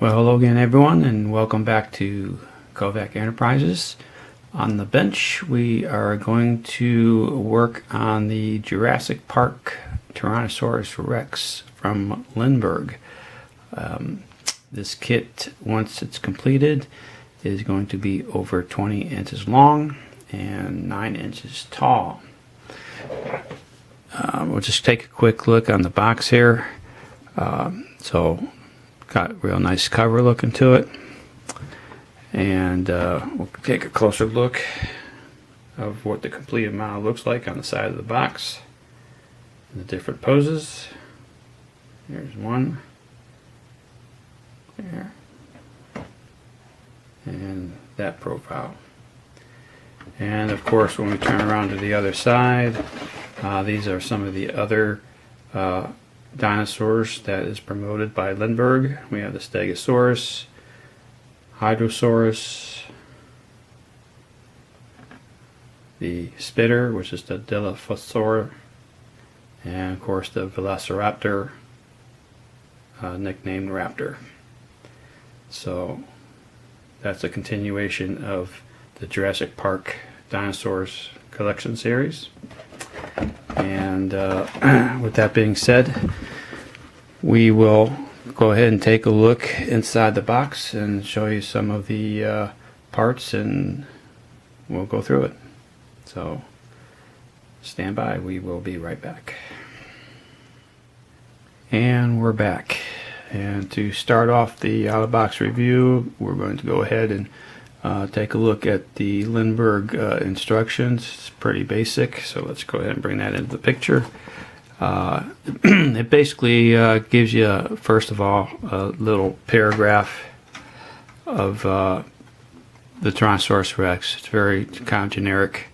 Well, hello again everyone, and welcome back to Kovac Enterprises. On the bench we are going to work on the Jurassic Park Tyrannosaurus Rex from Lindbergh. This kit, once it's completed, is going to be over 20 inches long and 9 inches tall. We'll just take a quick look on the box here. So got a real nice cover looking to it, and we'll take a closer look of what the completed model looks like on the side of the box in the different poses. Here's one there, and that profile. And of course, when we turn around to the other side, these are some of the other dinosaurs that is promoted by Lindbergh. We have the Stegosaurus, Hydrosaurus, the Spitter, which is the Dilophosaur, and of course the Velociraptor, nicknamed Raptor. So that's a continuation of the Jurassic Park Dinosaurs collection series. And with that being said, we will go ahead and take a look inside the box and show you some of the parts, and we'll go through it. So stand by, we will be right back. And we're back. And to start off the out-of-box review, we're going to go ahead and take a look at the Lindbergh instructions. It's pretty basic, so let's go ahead and bring that into the picture. It basically gives you, first of all, a little paragraph of the Tyrannosaurus Rex. It's very kind of generic,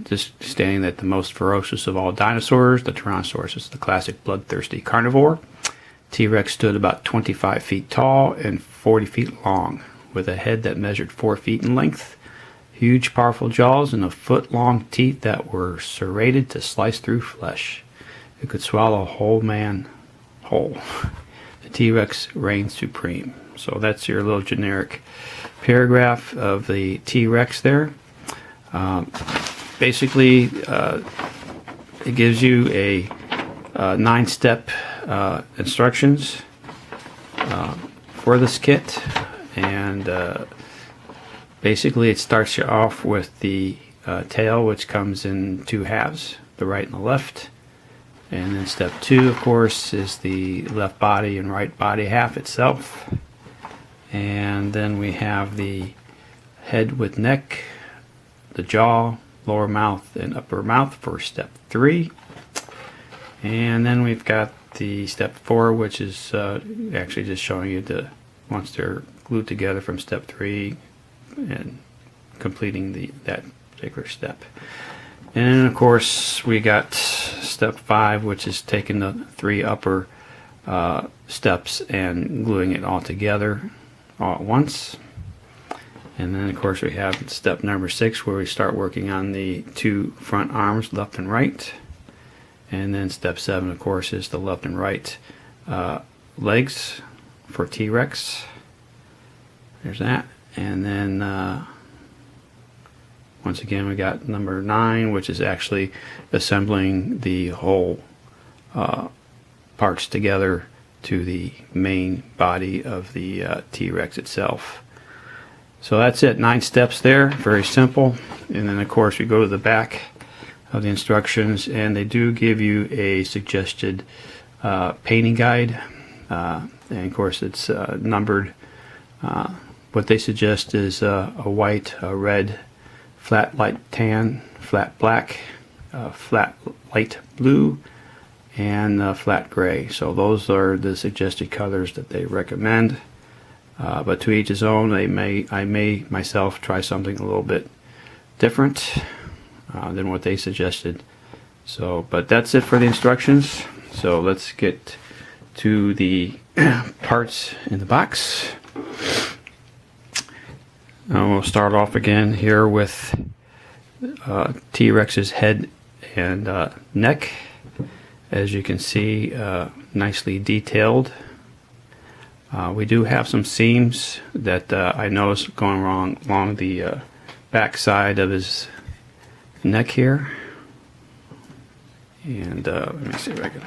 just stating that the most ferocious of all dinosaurs, the Tyrannosaurus is the classic bloodthirsty carnivore. T-Rex stood about 25 feet tall and 40 feet long, with a head that measured 4 feet in length, huge powerful jaws, and a foot-long teeth that were serrated to slice through flesh. It could swallow a whole man whole. The T-Rex reigned supreme. So that's your little generic paragraph of the T-Rex there. Basically, it gives you a 9-step instructions for this kit. And basically it starts you off with the tail, which comes in 2 halves, the right and the left. And then step 2, of course, is the left body and right body half itself. And then we have the head with neck, the jaw, lower mouth, and upper mouth for step 3. And then we've got the step 4, which is actually just showing you the once they're glued together from step 3 and completing that particular step. And then of course we got step 5, which is taking the 3 upper steps and gluing it all together all at once. And then of course we have step number 6, where we start working on the 2 front arms, left and right. And then step 7, of course, is the left and right legs for T-Rex. There's that. And then once again we got number 9, which is actually assembling the whole parts together to the main body of the T-Rex itself. So that's it, 9 steps there, very simple. And then of course we go to the back of the instructions, and they do give you a suggested painting guide. And of course it's numbered. What they suggest is a white, a red, flat light tan, flat black, flat light blue, and flat gray. So those are the suggested colors that they recommend. But to each his own. I may myself try something a little bit different than what they suggested. So, but that's it for the instructions. So let's get to the parts in the box. We'll start off again here with T-Rex's head and neck. As you can see, nicely detailed. We do have some seams that I noticed going wrong along the back side of his neck here. And let me see if I can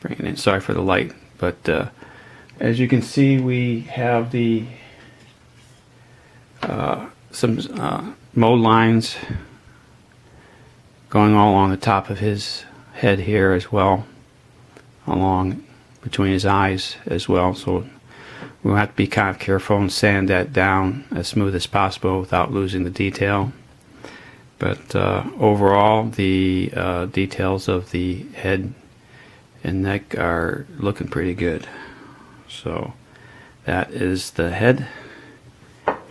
bring it in. Sorry for the light, but as you can see, we have the some mold lines going all along the top of his head here as well, along between his eyes as well. So we'll have to be kind of careful and sand that down as smooth as possible without losing the detail. But overall, the details of the head and neck are looking pretty good. So that is the head.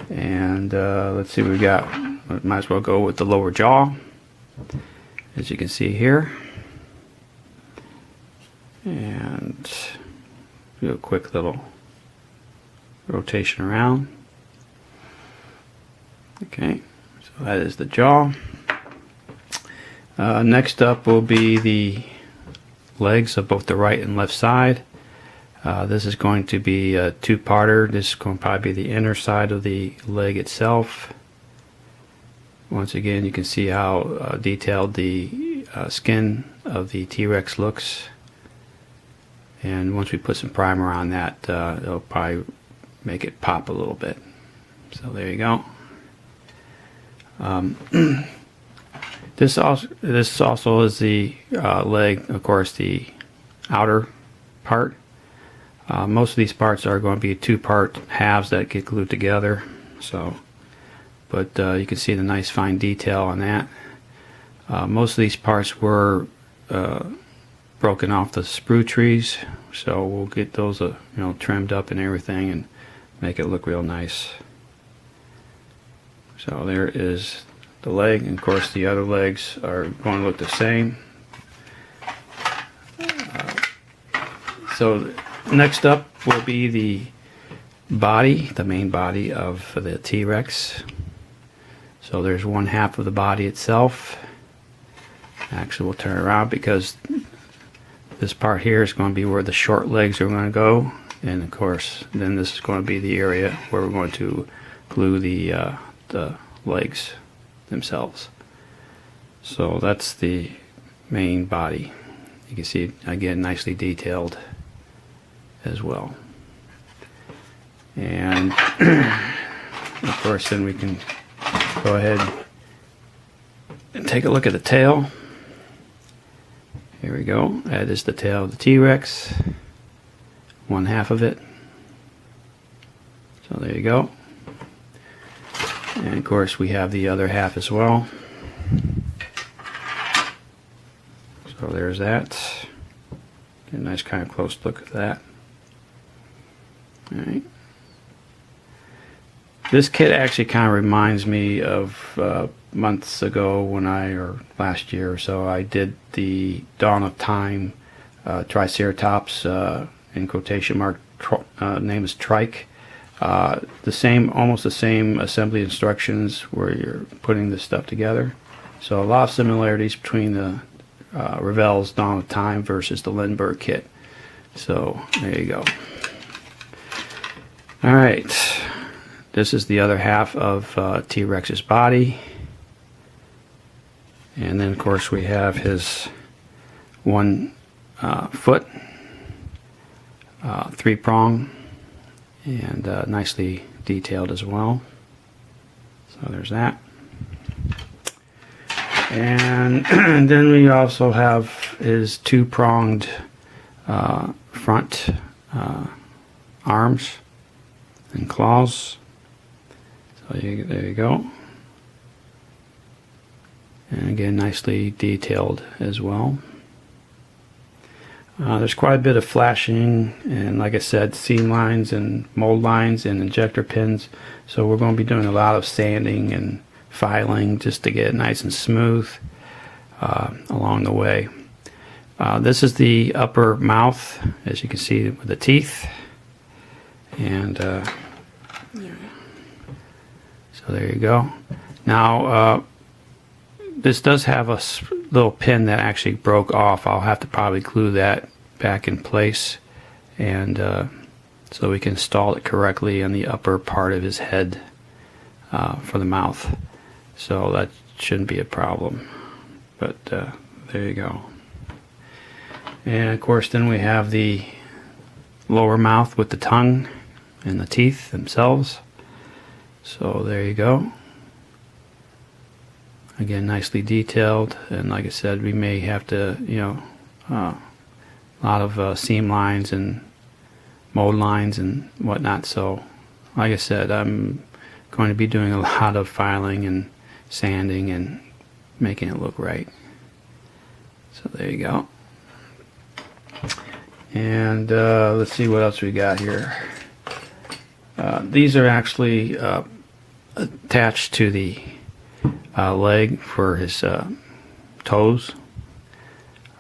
And let's see what we got. Might as well go with the lower jaw, as you can see here. And do a quick little rotation around. Okay, so that is the jaw. Next up will be the legs of both the right and left side. This is going to be a two-parter. This is going to probably be the inner side of the leg itself. Once again, you can see how detailed the skin of the T-Rex looks. And once we put some primer on that, it'll probably make it pop a little bit. So there you go. This also is the leg, of course, the outer part. Most of these parts are going to be two-part halves that get glued together. So, but you can see the nice fine detail on that. Most of these parts were broken off the sprue trees, so we'll get those trimmed up and everything and make it look real nice. So there is the leg, and of course the other legs are going to look the same. So next up will be the body, the main body of the T-Rex. So there's one half of the body itself. Actually, we'll turn it around because this part here is going to be where the short legs are going to go, and of course then this is going to be the area where we're going to glue the legs themselves. So that's the main body. You can see again nicely detailed as well. And of course then we can go ahead and take a look at the tail. Here we go. That is the tail of the T-Rex. One half of it. So there you go. And of course we have the other half as well. So there's that. Get a nice kind of close look at that. Alright. This kit actually kind of reminds me of months ago when or last year or so, I did the Dawn of Time Triceratops, in quotation mark, name is Trike. Almost the same assembly instructions where you're putting this stuff together. So a lot of similarities between the Revell's Dawn of Time versus the Lindbergh kit. So there you go. Alright, this is the other half of T-Rex's body. And then of course we have his one foot, three-prong, and nicely detailed as well. So there's that. And then we also have his two-pronged front arms and claws. So there you go. And again, nicely detailed as well. There's quite a bit of flashing and, like I said, seam lines and mold lines and injector pins. So we're going to be doing a lot of sanding and filing just to get it nice and smooth along the way. This is the upper mouth, as you can see, with the teeth. And so there you go. Now, this does have a little pin that actually broke off. I'll have to probably glue that back in place and so we can install it correctly on the upper part of his head for the mouth. So that shouldn't be a problem. But there you go. And of course then we have the lower mouth with the tongue and the teeth themselves. So there you go. Again, nicely detailed, and like I said, we may have to, a lot of seam lines and mold lines and whatnot. So like I said, I'm going to be doing a lot of filing and sanding and making it look right. So there you go. And let's see what else we got here. These are actually attached to the leg for his toes,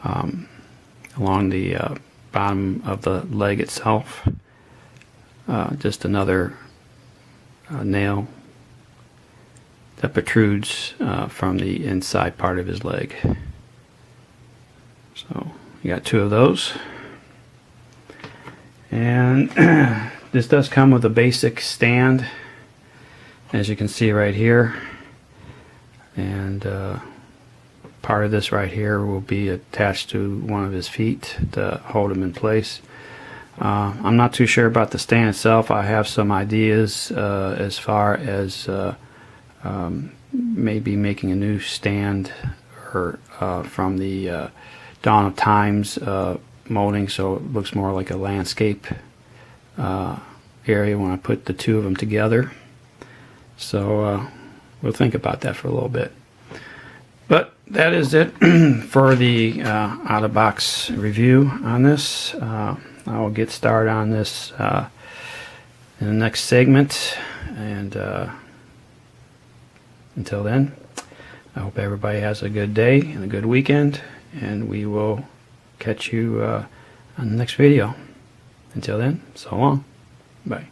along the bottom of the leg itself. Just another nail that protrudes from the inside part of his leg. So you got 2 of those. And this does come with a basic stand, as you can see right here. And part of this right here will be attached to one of his feet to hold him in place. I'm not too sure about the stand itself. I have some ideas as far as maybe making a new stand or from the Dawn of Times molding, so it looks more like a landscape area when I put the 2 of them together. So we'll think about that for a little bit. But that is it for the out-of-box review on this. I will get started on this in the next segment, and until then, I hope everybody has a good day and a good weekend, and we will catch you on the next video. Until then, so long. Bye.